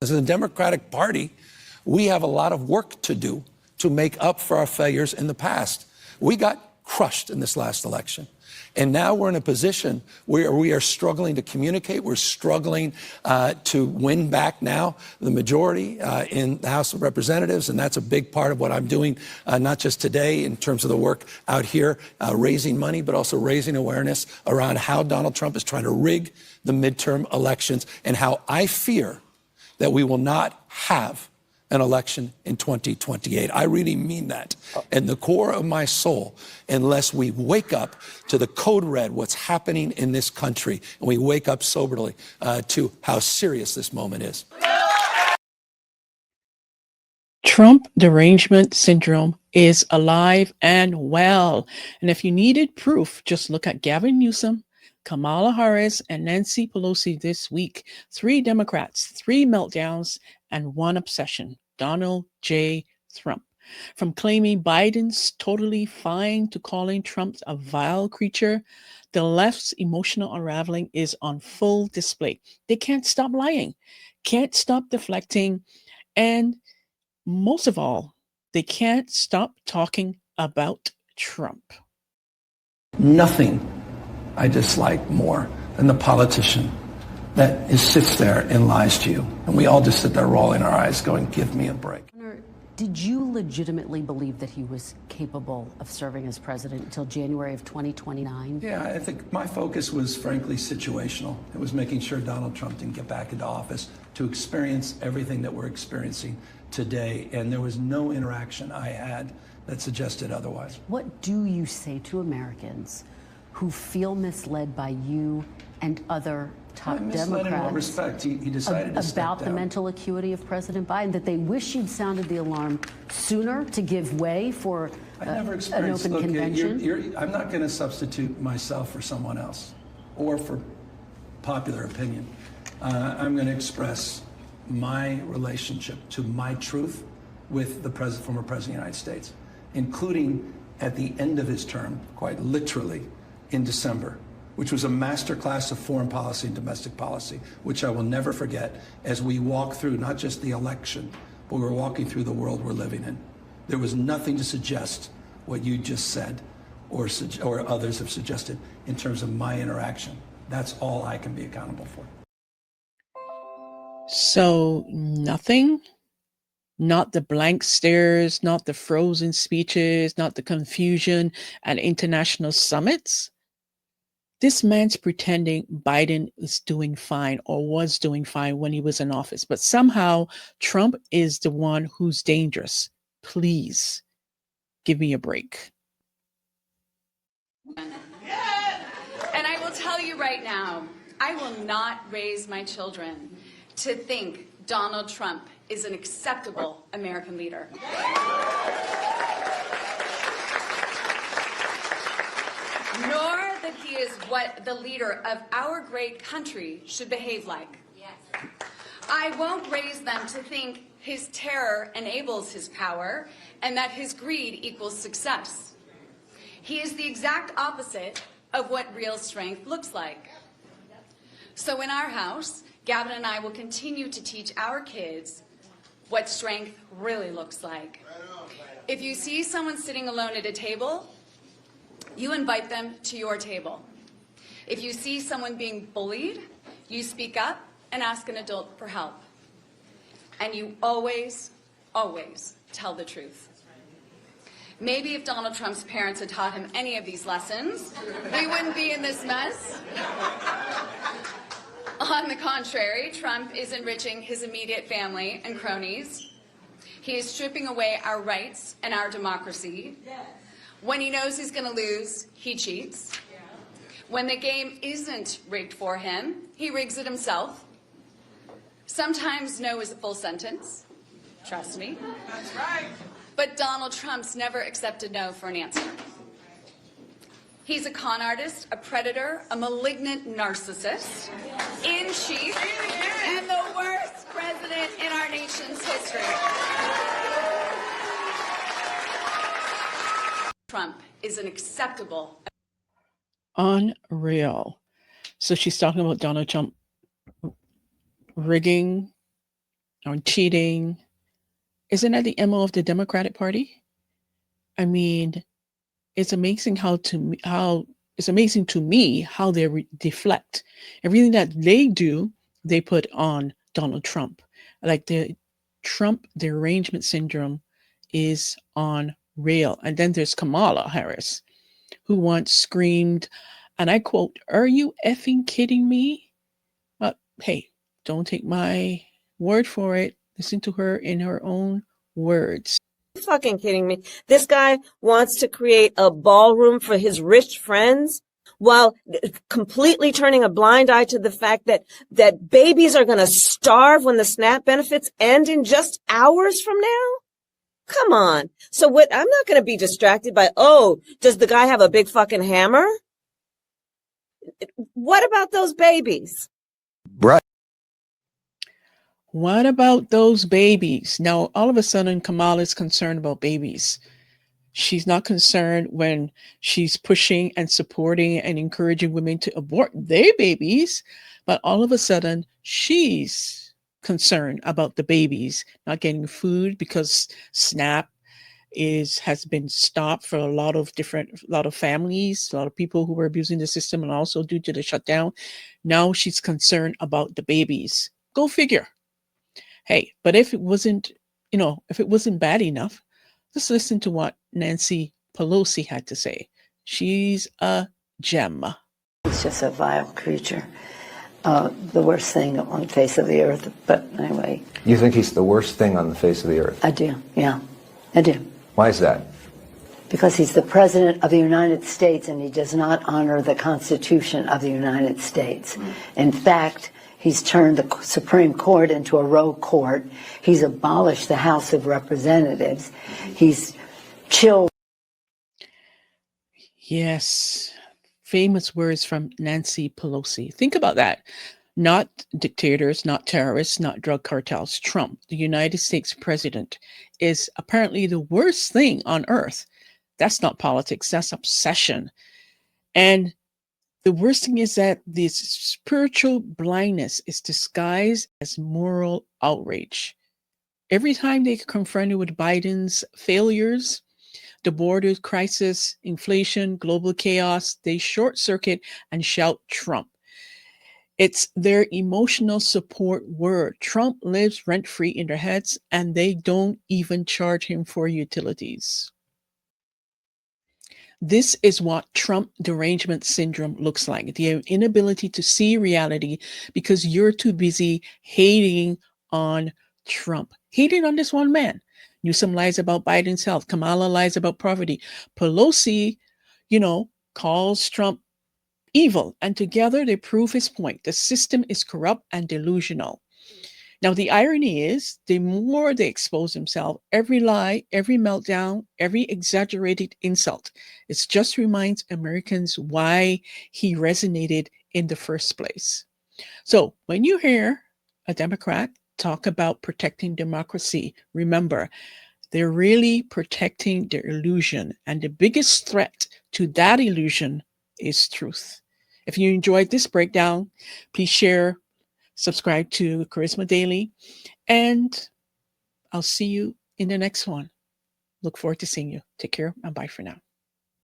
As the Democratic Party, we have a lot of work to do to make up for our failures in the past. We got crushed in this last election. And now we're in a position where we are struggling to communicate. We're struggling to win back now the majority in the House of Representatives. And that's a big part of what I'm doing, not just today in terms of the work out here, raising money, but also raising awareness around how Donald Trump is trying to rig the midterm elections and how I fear that we will not have an election in 2028. I really mean that in the core of my soul, unless we wake up to the code red, what's happening in this country, and we wake up soberly to how serious this moment is. Trump derangement syndrome is alive and well. And if you needed proof, just look at Gavin Newsom, Kamala Harris, and Nancy Pelosi this week. 3 Democrats, 3 meltdowns, and 1 obsession, Donald J. Trump. From claiming Biden's totally fine to calling Trump a vile creature, the left's emotional unraveling is on full display. They can't stop lying, can't stop deflecting, and most of all, they can't stop talking about Trump. Nothing I dislike more than the politician that sits there and lies to you. And we all just sit there rolling our eyes going, give me a break. Did you legitimately believe that he was capable of serving as president until January of 2029? Yeah, I think my focus was frankly situational. It was making sure Donald Trump didn't get back into office to experience everything that we're experiencing today. And there was no interaction I had that suggested otherwise. What do you say to Americans who feel misled by you and other top Democrats in what respect? He decided to step about down. The mental acuity of President Biden, that they wish you'd sounded the alarm sooner to give way for an open convention? I'm not going to substitute myself for someone else or for popular opinion. I'm going to express my relationship to my truth with the former president of the United States, including at the end of his term, quite literally, in December, which was a masterclass of foreign policy and domestic policy, which I will never forget as we walk through not just the election, but we're walking through the world we're living in. There was nothing to suggest what you just said or others have suggested in terms of my interaction. That's all I can be accountable for. So nothing? Not the blank stares, not the frozen speeches, not the confusion at international summits? This man's pretending Biden is doing fine or was doing fine when he was in office, but somehow Trump is the one who's dangerous. Please give me a break. And I will tell you right now, I will not raise my children to think Donald Trump is an acceptable American leader. Nor that he is what the leader of our great country should behave like. Yes. I won't raise them to think his terror enables his power and that his greed equals success. He is the exact opposite of what real strength looks like. So in our house, Gavin and I will continue to teach our kids what strength really looks like. If you see someone sitting alone at a table, you invite them to your table. If you see someone being bullied, you speak up and ask an adult for help. And you always, always tell the truth. Maybe if Donald Trump's parents had taught him any of these lessons, we wouldn't be in this mess. On the contrary, Trump is enriching his immediate family and cronies. He is stripping away our rights and our democracy. When he knows he's going to lose, he cheats. When the game isn't rigged for him, he rigs it himself. Sometimes no is a full sentence. Trust me. That's right. But Donald Trump's never accepted no for an answer. He's a con artist, a predator, a malignant narcissist, in chief, and the worst president in our nation's history. Trump is an acceptable. Unreal. So she's talking about Donald Trump rigging on cheating. Isn't that the MO of the Democratic Party? I mean, it's amazing it's amazing to me how they deflect everything that they do. They put on Donald Trump, like the Trump derangement syndrome is on rail. And then there's Kamala Harris, who once screamed, and I quote, "Are you effing kidding me?" But hey, don't take my word for it. Listen to her in her own words. Fucking kidding me. This guy wants to create a ballroom for his rich friends while completely turning a blind eye to the fact that babies are going to starve when the SNAP benefits end in just hours from now. Come on. So what? I'm not going to be distracted by, oh, does the guy have a big fucking hammer? What about those babies? Right. What about those babies? Now, all of a sudden, Kamala is concerned about babies. She's not concerned when she's pushing and supporting and encouraging women to abort their babies. But all of a sudden, she's concerned about the babies not getting food because SNAP has been stopped for a lot of families, a lot of people who were abusing the system, and also due to the shutdown. Now she's concerned about the babies. Go figure. Hey, but if it wasn't bad enough, let's listen to what Nancy Pelosi had to say. She's a gem. He's just a vile creature. The worst thing on the face of the earth. But anyway. You think he's the worst thing on the face of the earth? I do, yeah. I do. Why is that? Because he's the president of the United States and he does not honor the Constitution of the United States. In fact, he's turned the Supreme Court into a rogue court. He's abolished the House of Representatives. He's chilled. Yes. Famous words from Nancy Pelosi. Think about that. Not dictators, not terrorists, not drug cartels. Trump, the United States president, is apparently the worst thing on earth. That's not politics. That's obsession. And the worst thing is that this spiritual blindness is disguised as moral outrage. Every time they confronted with Biden's failures, the border crisis, inflation, global chaos, they short circuit and shout Trump. It's their emotional support word. Trump lives rent-free in their heads, and they don't even charge him for utilities. This is what Trump derangement syndrome looks like. The inability to see reality because you're too busy hating on Trump. Hating on this one man. Newsom lies about Biden's health. Kamala lies about poverty. Pelosi, calls Trump evil. And together they prove his point. The system is corrupt and delusional. Now, the irony is, the more they expose themselves, every lie, every meltdown, every exaggerated insult, it just reminds Americans why he resonated in the first place. So when you hear a Democrat talk about protecting democracy, remember, they're really protecting their illusion. And the biggest threat to that illusion is truth. If you enjoyed this breakdown, please share, subscribe to Charisma Daily, and I'll see you in the next one. Look forward to seeing you. Take care and bye for now.